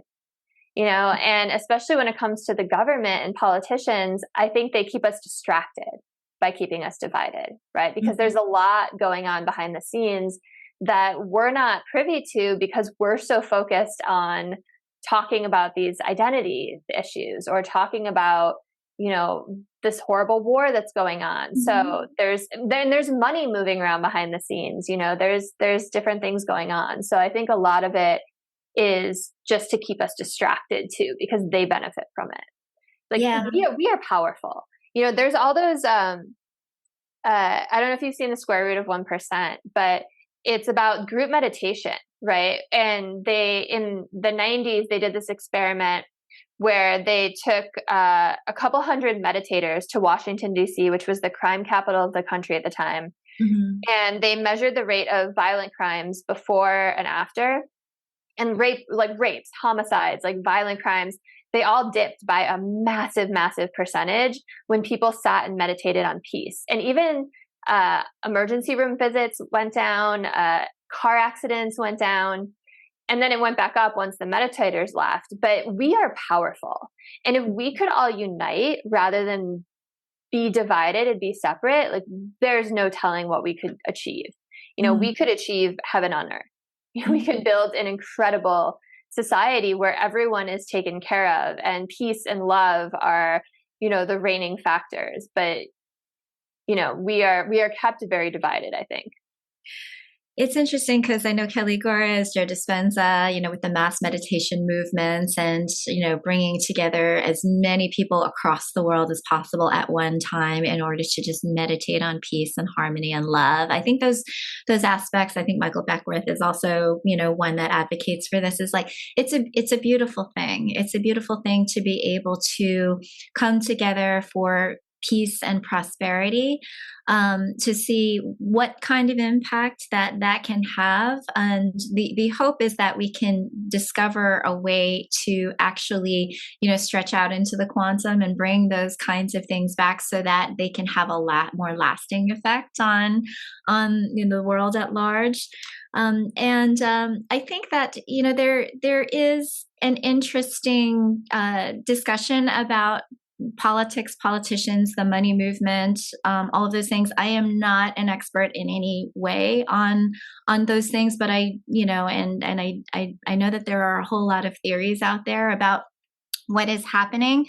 And especially when it comes to the government and politicians, I think they keep us distracted by keeping us divided, right? Because there's a lot going on behind the scenes that we're not privy to because we're so focused on talking about these identity issues or talking about, this horrible war that's going on. So there's money moving around behind the scenes, there's different things going on. So I think a lot of it is just to keep us distracted too, because they benefit from it. Like we are powerful. There's all those, I don't know if you've seen the square root of 1%, but it's about group meditation, right? And in the 90s, they did this experiment where they took a couple hundred meditators to Washington, D.C., which was the crime capital of the country at the time. And they measured the rate of violent crimes before and after. And rapes, homicides, like violent crimes, they all dipped by a massive, massive percentage when people sat and meditated on peace. And even emergency room visits went down, car accidents went down, and then it went back up once the meditators left. But we are powerful. And if we could all unite rather than be divided and be separate, like there's no telling what we could achieve. We could achieve heaven on earth. We could build an incredible society where everyone is taken care of and peace and love are, the reigning factors. But, we are kept very divided, I think. It's interesting because I know Kelly Gores, Joe Dispenza, with the mass meditation movements and, bringing together as many people across the world as possible at one time in order to just meditate on peace and harmony and love. I think those aspects, I think Michael Beckwith is also, one that advocates for this, is like, it's a beautiful thing. It's a beautiful thing to be able to come together for peace and prosperity, to see what kind of impact that can have. And the hope is that we can discover a way to actually, stretch out into the quantum and bring those kinds of things back so that they can have a more lasting effect on the world at large. I think that, there is an interesting discussion about politics, politicians, the money movement, all of those things. I am not an expert in any way on those things, but I know that there are a whole lot of theories out there about what is happening.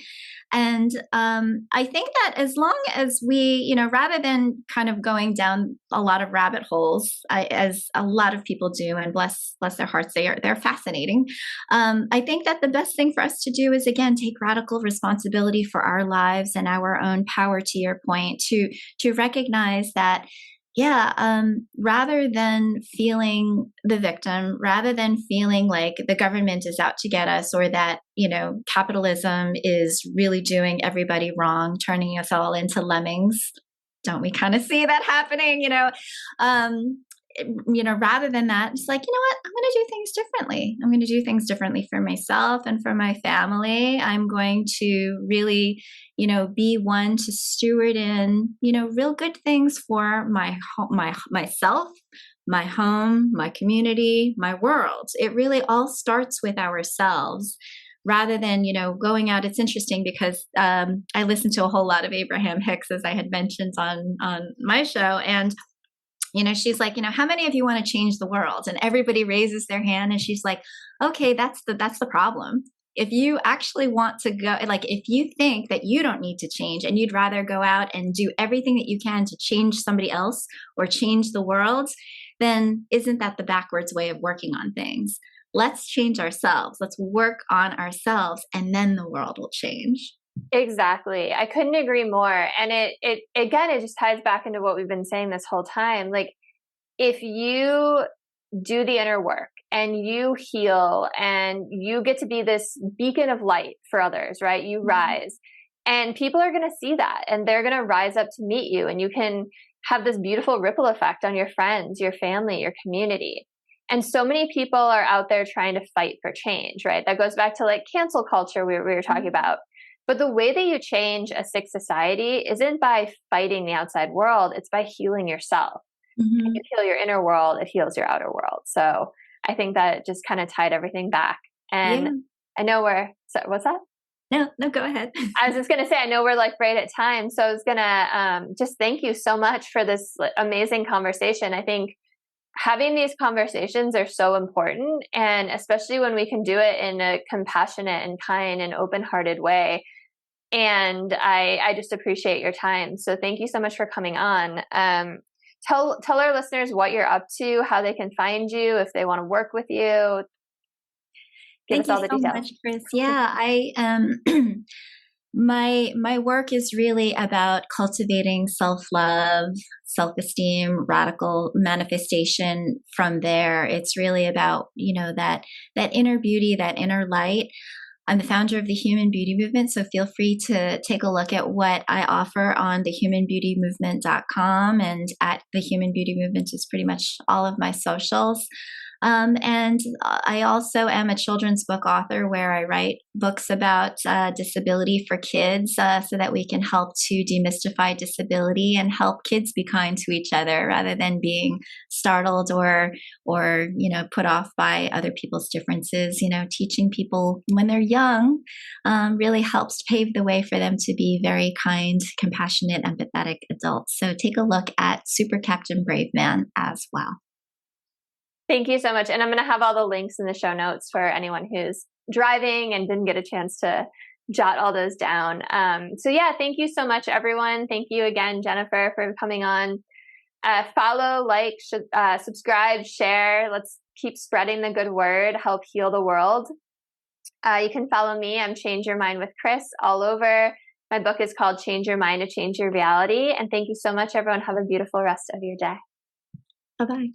And I think that as long as we, rather than kind of going down a lot of rabbit holes, as a lot of people do, and bless their hearts, they're fascinating. I think that the best thing for us to do is, again, take radical responsibility for our lives and our own power, to your point, to recognize that, rather than feeling the victim, rather than feeling like the government is out to get us, or that, capitalism is really doing everybody wrong, turning us all into lemmings. Don't we kind of see that happening, rather than that, it's like, what, I'm going to do things differently. I'm going to do things differently for myself and for my family. I'm going to really, be one to steward in, real good things for myself, my home, my community, my world. It really all starts with ourselves. Rather than, going out. It's interesting because I listened to a whole lot of Abraham Hicks, as I had mentioned on my show, and she's like, how many of you want to change the world? And everybody raises their hand, and she's like, okay, that's the problem. If you actually want to go, like, if you think that you don't need to change and you'd rather go out and do everything that you can to change somebody else or change the world, then isn't that the backwards way of working on things? Let's change ourselves. Let's work on ourselves, and then the world will change. Exactly. I couldn't agree more. And it again, it just ties back into what we've been saying this whole time. Like, if you do the inner work and you heal and you get to be this beacon of light for others, right? You rise, and people are going to see that, and they're going to rise up to meet you, and you can have this beautiful ripple effect on your friends, your family, your community. And so many people are out there trying to fight for change, right? That goes back to like cancel culture we were talking about. But the way that you change a sick society isn't by fighting the outside world. It's by healing yourself. Mm-hmm. You heal your inner world, it heals your outer world. So I think that just kind of tied everything back. And Yeah. I know what's that? No, no, go ahead. I was just going to say, I know we're like right at time. So I was going to just thank you so much for this amazing conversation. I think having these conversations are so important. And especially when we can do it in a compassionate and kind and open-hearted way. And I just appreciate your time. So thank you so much for coming on. Tell our listeners what you're up to, how they can find you, if they want to work with you. Give us Thank you all the so details. much, Chris. Yeah, I my work is really about cultivating self-love, self-esteem, radical manifestation from there. It's really about, that inner beauty, that inner light. I'm the founder of the Human Beauty Movement, so feel free to take a look at what I offer on thehumanbeautymovement.com, and at the Human Beauty Movement is pretty much all of my socials. And I also am a children's book author where I write books about disability for kids so that we can help to demystify disability and help kids be kind to each other rather than being startled or put off by other people's differences. Teaching people when they're young really helps pave the way for them to be very kind, compassionate, empathetic adults. So take a look at Super Captain Brave Man as well. Thank you so much. And I'm going to have all the links in the show notes for anyone who's driving and didn't get a chance to jot all those down. So yeah, thank you so much, everyone. Thank you again, Jennifer, for coming on. Follow, like, subscribe, share. Let's keep spreading the good word, help heal the world. You can follow me. I'm Change Your Mind with Chris all over. My book is called Change Your Mind to Change Your Reality. And thank you so much, everyone. Have a beautiful rest of your day. Bye-bye.